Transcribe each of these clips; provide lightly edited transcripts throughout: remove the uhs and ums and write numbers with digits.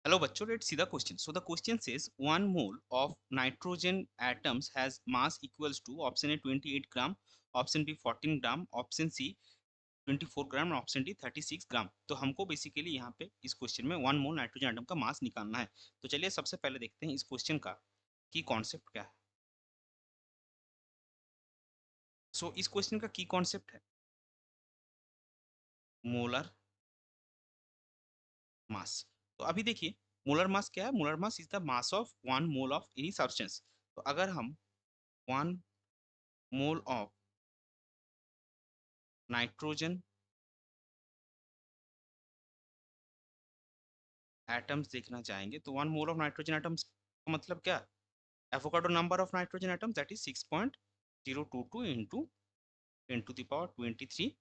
Hello bachcho, let's see the question. So the question says 1 mole of nitrogen atoms has mass equals to option A 28 gram, option B 14 gram, option C 24 gram, option D 36 ग्राम। तो हमको basically यहाँ पे इस question में 1 mole nitrogen atom का मास निकालना है। तो चलिए सबसे पहले देखते हैं इस क्वेश्चन का की कॉन्सेप्ट क्या है। सो इस क्वेश्चन का की कॉन्सेप्ट है मोलर मास। तो अभी देखिए मोलर मास क्या है। Molar mass is the mass of 1 mole of any substance. तो अगर हम 1 मोल ऑफ नाइट्रोजन एटम्स देखना चाहेंगे तो 1 मोल ऑफ नाइट्रोजन एटम्स का मतलब क्या, Avogadro number of nitrogen atoms that is 6.022 into 10⁻23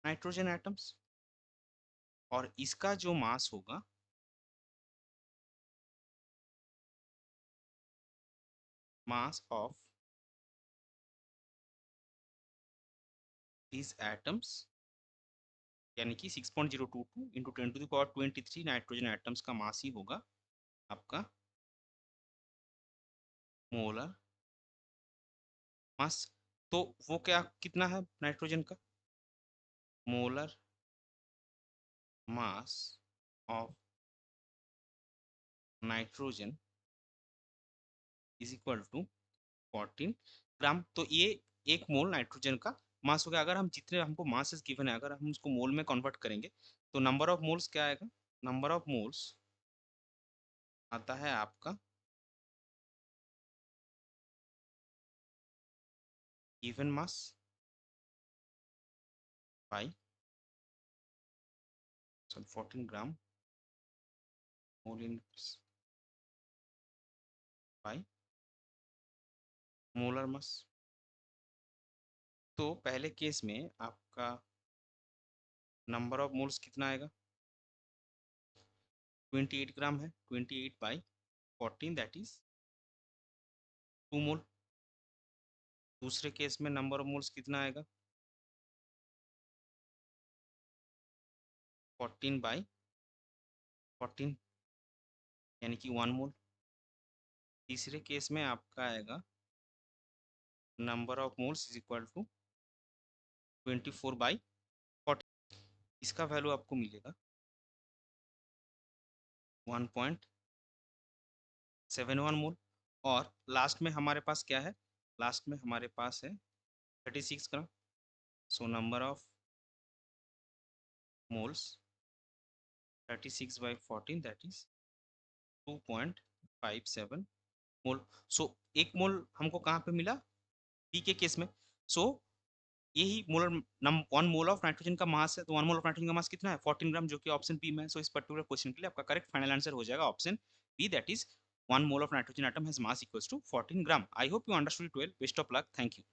nitrogen atoms. और इसका जो मास होगा मास ऑफ these एटम्स यानी कि 6.022 इंटू 10⁻23 नाइट्रोजन एटम्स का मास ही होगा आपका मोलर मास। तो वो क्या कितना है नाइट्रोजन का, molar mass of nitrogen is equal to 14 gram. तो ये 1 मोल नाइट्रोजन का मास हो गया। अगर हम जितने हमको मासेस गिवन है अगर हम उसको मोल में कन्वर्ट करेंगे तो नंबर ऑफ मोल्स क्या आएगा, नंबर ऑफ मोल्स आता है आपका given mass by 14 gram mole in by molar mass. तो पहले केस में आपका नंबर ऑफ मोल्स कितना आएगा, 28 ग्राम है, 28/14 दैट इज 2 मोल। दूसरे केस में नंबर ऑफ मोल्स कितना आएगा, 14/14 यानी कि 1 मोल। तीसरे केस में आपका आएगा number of moles is equal to 24/14। इसका वैल्यू आपको मिलेगा 1.71 मोल। और लास्ट में हमारे पास क्या है, लास्ट में हमारे पास है 36 gram. So number of moles 36/14 that is 2.57 mole. So 1 mole हमको कहाँ पे मिला, बी के केस में। सो यही मोलर 1 मोल ऑफ नाइट्रोजन का मास है। तो 1 मोल ऑफ नाइट्रोजन का मास कितना है, 14 ग्राम, जो कि ऑप्शन बी में है। सो इस पर्टिकुलर क्वेश्चन के लिए आपका करेक्ट फाइनल आंसर हो जाएगा option B that is 1 mole of nitrogen atom has mass equals to 14 gram. I hope you understood it well. Best of luck, thank you.